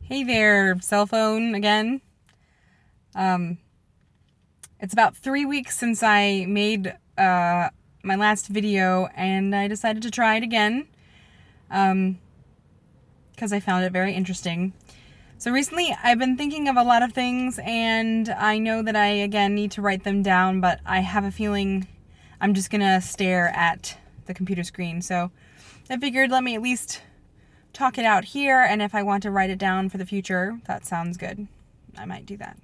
Hey there, cell phone again. Um, it's about 3 weeks since I made my last video, and I decided to try it again because I found it very interesting. So recently, I've been thinking of a lot of things, and I know that I again need to write them down, but I have a feeling I'm just gonna stare at the computer screen. So I figured let me at least talk it out here, and if I want to write it down for the future, that sounds good. I might do that.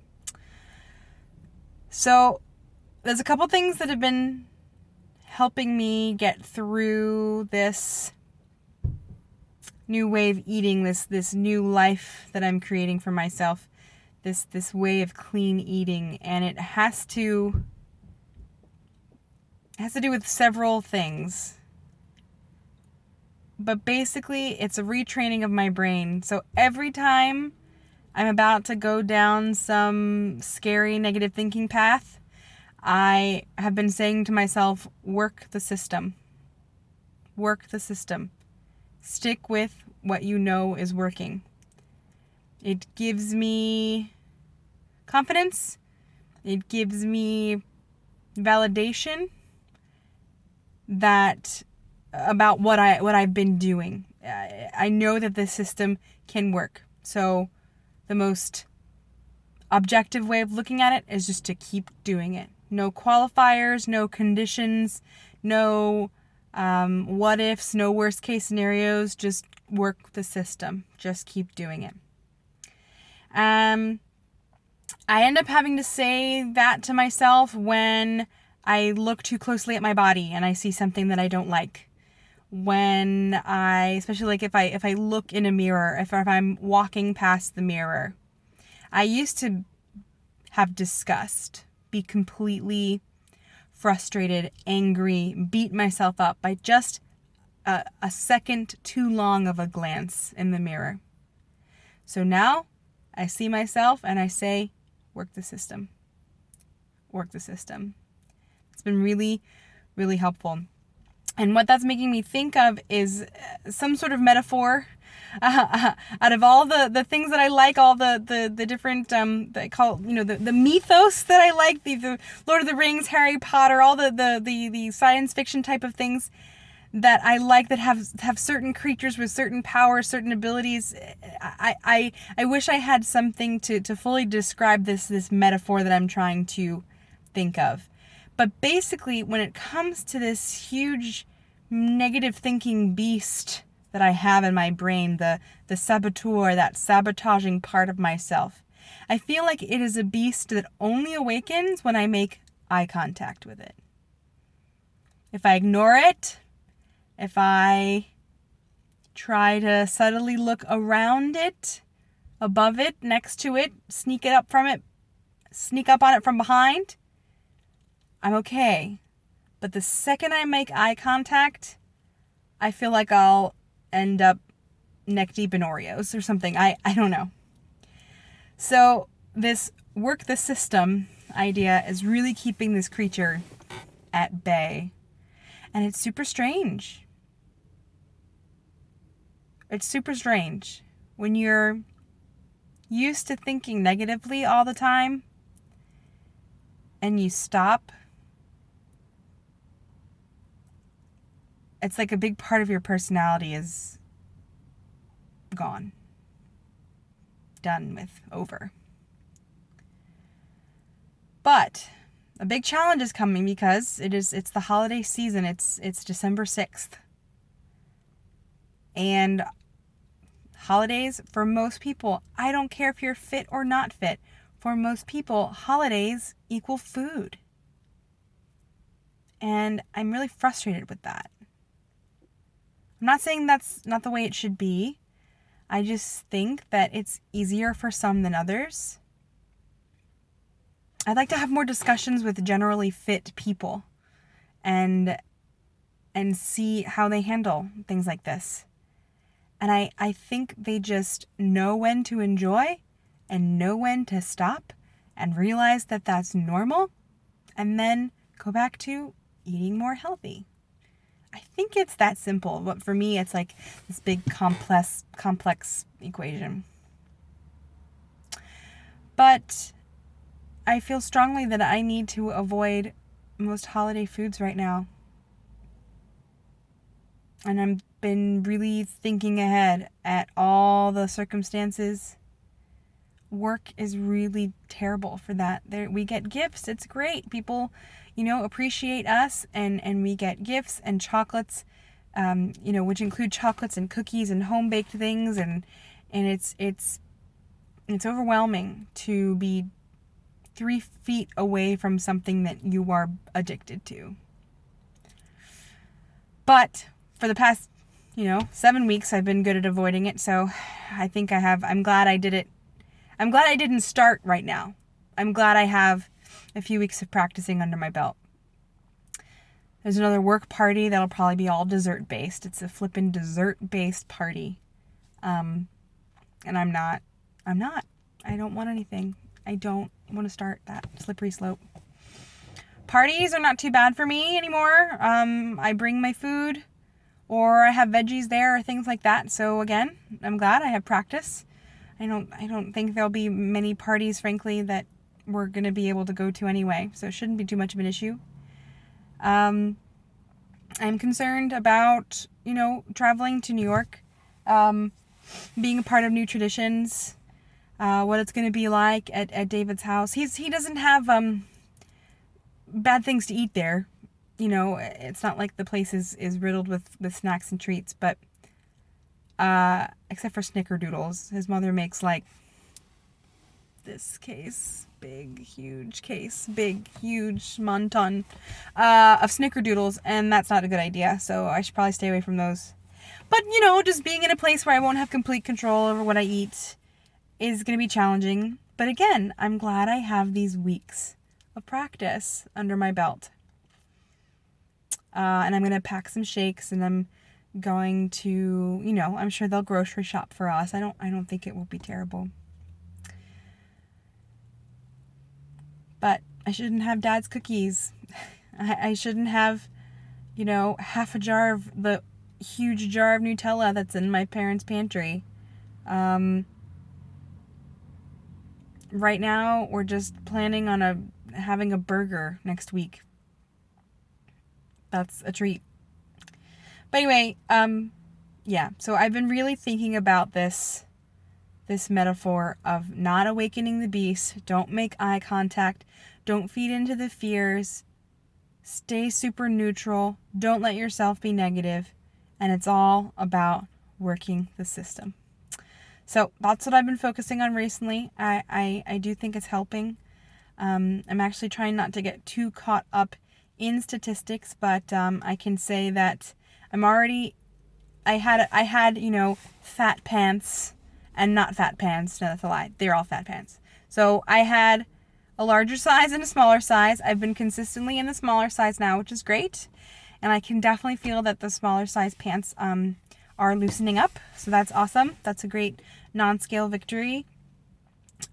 So, there's a couple things that have been helping me get through this new way of eating, this new life that I'm creating for myself, this way of clean eating, and it has to do with several things. But basically, it's a retraining of my brain. So every time I'm about to go down some scary negative thinking path, I have been saying to myself, work the system. Work the system. Stick with what you know is working. It gives me confidence. It gives me validation that about what I've been doing. I know that this system can work. So the most objective way of looking at it is just to keep doing it. No qualifiers, no conditions, no what ifs, no worst case scenarios. Just work the system. Just keep doing it. I end up having to say that to myself when I look too closely at my body and I see something that I don't like. When especially like if I look in a mirror, if I'm walking past the mirror. I used to have disgust, be completely frustrated, angry, beat myself up by just a second too long of a glance in the mirror. So now I see myself and I say, work the system. Work the system. It's been really, really helpful. And what that's making me think of is some sort of metaphor. Out of all the things that I like, all the different that I call the mythos that I like, the Lord of the Rings, Harry Potter, all the science fiction type of things that I like that have certain creatures with certain powers, certain abilities. I wish I had something to fully describe this metaphor that I'm trying to think of. But basically, when it comes to this huge negative thinking beast that I have in my brain, the saboteur, that sabotaging part of myself, I feel like it is a beast that only awakens when I make eye contact with it. If I ignore it, if I try to subtly look around it, above it, next to it, sneak up on it from behind, I'm okay. But the second I make eye contact, I feel like I'll end up neck deep in Oreos or something. I don't know. So this work the system idea is really keeping this creature at bay. And it's super strange. It's super strange. When you're used to thinking negatively all the time and you stop, it's like a big part of your personality is gone. Done with. Over. But a big challenge is coming because it's the holiday season. It's December 6th. And holidays, for most people, I don't care if you're fit or not fit, for most people, holidays equal food. And I'm really frustrated with that. I'm not saying that's not the way it should be. I just think that it's easier for some than others. I'd like to have more discussions with generally fit people and see how they handle things like this. And I think they just know when to enjoy and know when to stop and realize that that's normal and then go back to eating more healthy. I think it's that simple, but for me it's like this big complex equation. But I feel strongly that I need to avoid most holiday foods right now. And I've been really thinking ahead at all the circumstances. Work is really terrible for that. We get gifts. It's great. People, appreciate us, and we get gifts and chocolates, which include chocolates and cookies and home-baked things. And it's overwhelming to be 3 feet away from something that you are addicted to. But for the past, 7 weeks, I've been good at avoiding it. So I think I'm glad I did it. I'm glad I didn't start right now. I'm glad I have a few weeks of practicing under my belt. There's another work party that'll probably be all dessert-based. It's a flippin' dessert-based party. And I'm not. I don't want anything. I don't want to start that slippery slope. Parties are not too bad for me anymore. I bring my food, or I have veggies there, or things like that. So again, I'm glad I have practice. I don't think there'll be many parties, frankly, that we're going to be able to go to anyway. So it shouldn't be too much of an issue. I'm concerned about, traveling to New York, being a part of New Traditions, what it's going to be like at David's house. He doesn't have bad things to eat there. It's not like the place is riddled with snacks and treats, but except for snickerdoodles. His mother makes like this case, big, huge monton of snickerdoodles, and that's not a good idea, so I should probably stay away from those. But, just being in a place where I won't have complete control over what I eat is going to be challenging. But again, I'm glad I have these weeks of practice under my belt. And I'm going to pack some shakes, and I'm going to, I'm sure they'll grocery shop for us. I don't think it will be terrible. But I shouldn't have Dad's cookies. I shouldn't have, half a jar of the huge jar of Nutella that's in my parents' pantry. Right now, we're just planning on having a burger next week. That's a treat. But anyway, so I've been really thinking about this metaphor of not awakening the beast. Don't make eye contact. Don't feed into the fears. Stay super neutral. Don't let yourself be negative. And it's all about working the system. So that's what I've been focusing on recently. I do think it's helping. I'm actually trying not to get too caught up in statistics, but I can say that I had fat pants and not fat pants. No, that's a lie. They're all fat pants. So I had a larger size and a smaller size. I've been consistently in the smaller size now, which is great. And I can definitely feel that the smaller size pants are loosening up. So that's awesome. That's a great non-scale victory.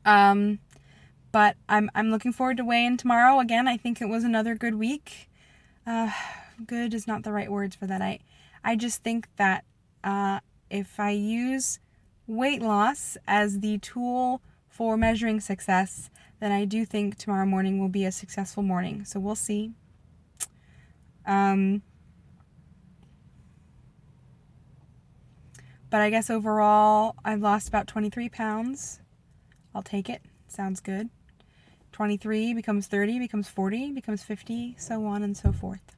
But I'm looking forward to weigh in tomorrow. Again, I think it was another good week. Good is not the right words for that. I just think that if I use weight loss as the tool for measuring success, then I do think tomorrow morning will be a successful morning. So we'll see. But I guess overall, I've lost about 23 pounds. I'll take it. Sounds good. 23 becomes 30, becomes 40, becomes 50, so on and so forth.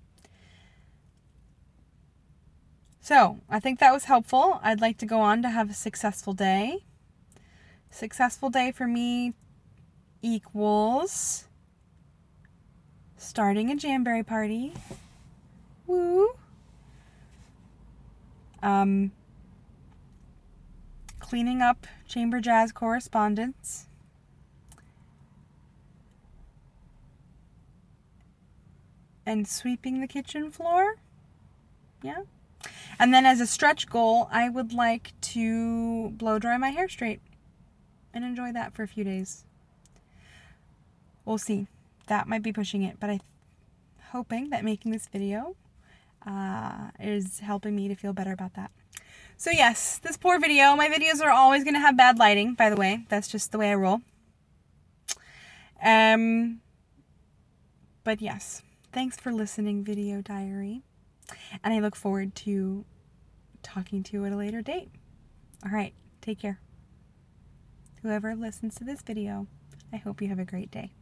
So, I think that was helpful. I'd like to go on to have a successful day. Successful day for me equals starting a Jamberry party. Woo! Cleaning up Chamber Jazz correspondence. And sweeping the kitchen floor. Yeah. And then as a stretch goal, I would like to blow dry my hair straight and enjoy that for a few days. We'll see. That might be pushing it, but I'm hoping that making this video is helping me to feel better about that. So yes, this poor video. My videos are always going to have bad lighting, by the way. That's just the way I roll. But yes, thanks for listening, Video Diary. And I look forward to talking to you at a later date. All right, take care. Whoever listens to this video, I hope you have a great day.